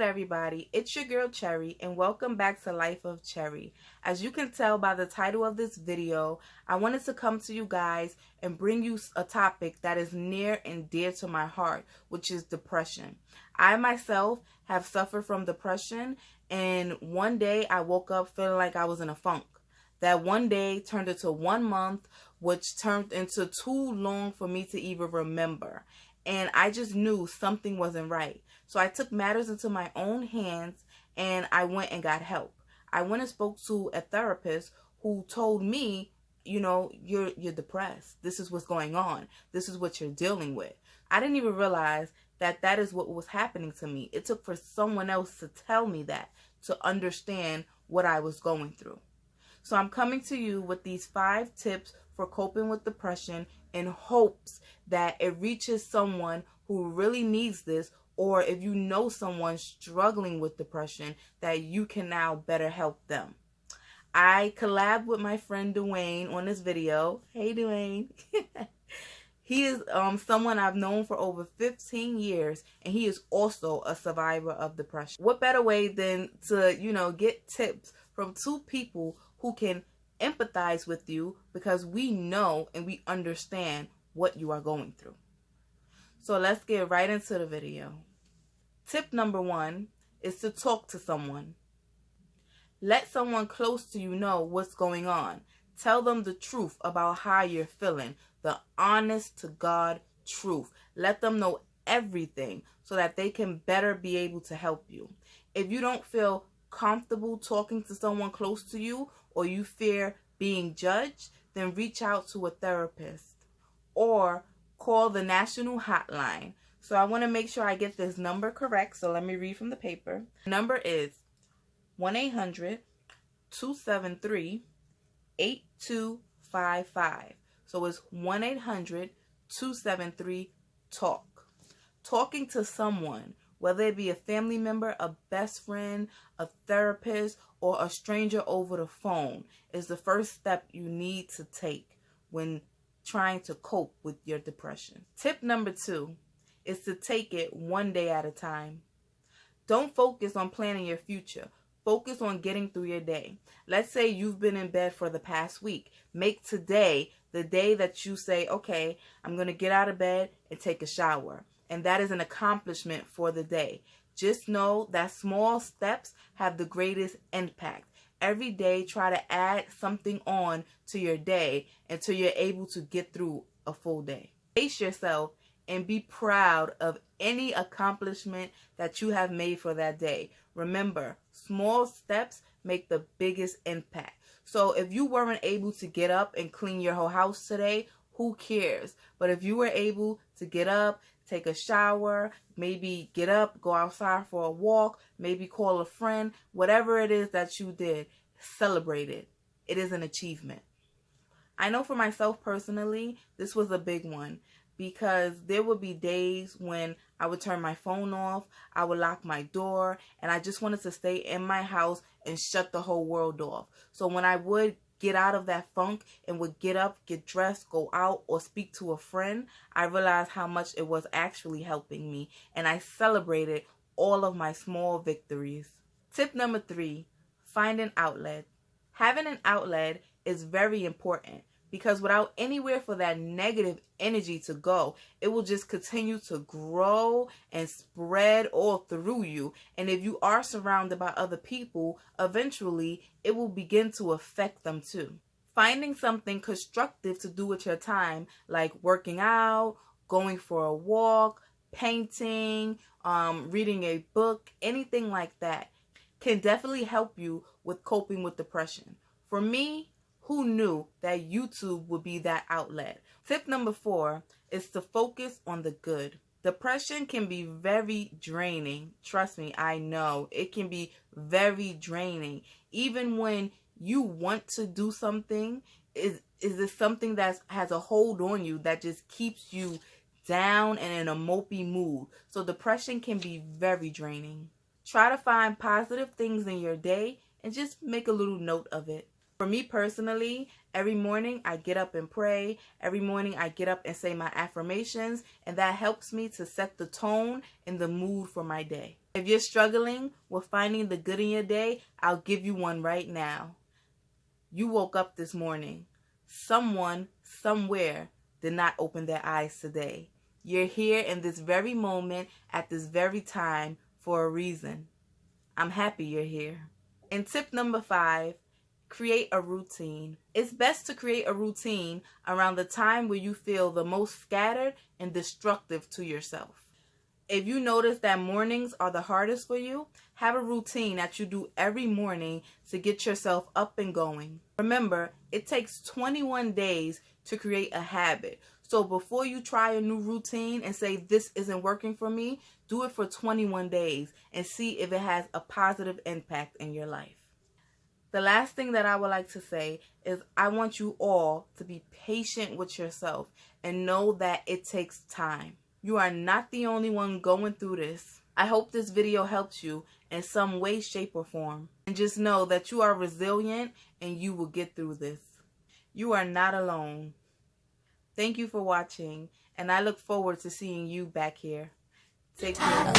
everybody? It's your girl Cherry and welcome back to Life of Cherry. As you can tell by the title of this video, I wanted to come to you guys and bring you a topic that is near and dear to my heart, which is depression. I myself have suffered from depression, and one day I woke up feeling like I was in a funk. That one day turned into 1 month, which turned into too long for me to even remember. And I just knew something wasn't right. So I took matters into my own hands and I went and got help. I went and spoke to a therapist who told me, you're depressed. This is what's going on. This is what you're dealing with. I didn't even realize that is what was happening to me. It took for someone else to tell me that, to understand what I was going through. So I'm coming to you with these 5 tips for coping with depression in hopes that it reaches someone who really needs this, or if you know someone struggling with depression, that you can now better help them. I collabed with my friend Dwayne on this video. Hey Dwayne. He is someone I've known for over 15 years, and he is also a survivor of depression. What better way than to, get tips from 2 people who can empathize with you, because we know and we understand what you are going through. So let's get right into the video. Tip number 1 is to talk to someone. Let someone close to you know what's going on. Tell them the truth about how you're feeling, the honest to God truth. Let them know everything so that they can better be able to help you. If you don't feel comfortable talking to someone close to you, or you fear being judged, then reach out to a therapist or call the national hotline. So I want to make sure I get this number correct, so let me read from the paper. The number is 1-800-273-8255. So it's 1-800-273-TALK. Talking to someone, whether it be a family member, a best friend, a therapist, or a stranger over the phone, is the first step you need to take when trying to cope with your depression. Tip number 2 is to take it one day at a time. Don't focus on planning your future. Focus on getting through your day. Let's say you've been in bed for the past week. Make today the day that you say, okay, I'm going to get out of bed and take a shower. And that is an accomplishment for the day. Just know that small steps have the greatest impact. Every day, try to add something on to your day until you're able to get through a full day. Pace yourself and be proud of any accomplishment that you have made for that day. Remember, small steps make the biggest impact. So if you weren't able to get up and clean your whole house today, who cares? But if you were able to get up, take a shower, maybe get up, go outside for a walk, maybe call a friend, whatever it is that you did, celebrate it. It is an achievement. I know for myself personally, this was a big one, because there would be days when I would turn my phone off, I would lock my door, and I just wanted to stay in my house and shut the whole world off. So when I would get out of that funk and would get up, get dressed, go out, or speak to a friend, I realized how much it was actually helping me, and I celebrated all of my small victories. Tip number 3, find an outlet. Having an outlet is very important, because without anywhere for that negative energy to go, it will just continue to grow and spread all through you. And if you are surrounded by other people, eventually it will begin to affect them too. Finding something constructive to do with your time, like working out, going for a walk, painting, reading a book, anything like that, can definitely help you with coping with depression. For me, who knew that YouTube would be that outlet? Tip number 4 is to focus on the good. Depression can be very draining. Trust me, I know. It can be very draining. Even when you want to do something, is it something that has a hold on you that just keeps you down and in a mopey mood. So depression can be very draining. Try to find positive things in your day and just make a little note of it. For me personally, every morning I get up and pray. Every morning I get up and say my affirmations, and that helps me to set the tone and the mood for my day. If you're struggling with finding the good in your day, I'll give you one right now. You woke up this morning. Someone, somewhere, did not open their eyes today. You're here in this very moment, at this very time, for a reason. I'm happy you're here. And tip number 5, create a routine. It's best to create a routine around the time where you feel the most scattered and destructive to yourself. If you notice that mornings are the hardest for you, have a routine that you do every morning to get yourself up and going. Remember, it takes 21 days to create a habit. So before you try a new routine and say this isn't working for me, do it for 21 days and see if it has a positive impact in your life. The last thing that I would like to say is I want you all to be patient with yourself and know that it takes time. You are not the only one going through this. I hope this video helps you in some way, shape, or form. And just know that you are resilient and you will get through this. You are not alone. Thank you for watching, and I look forward to seeing you back here. Take care.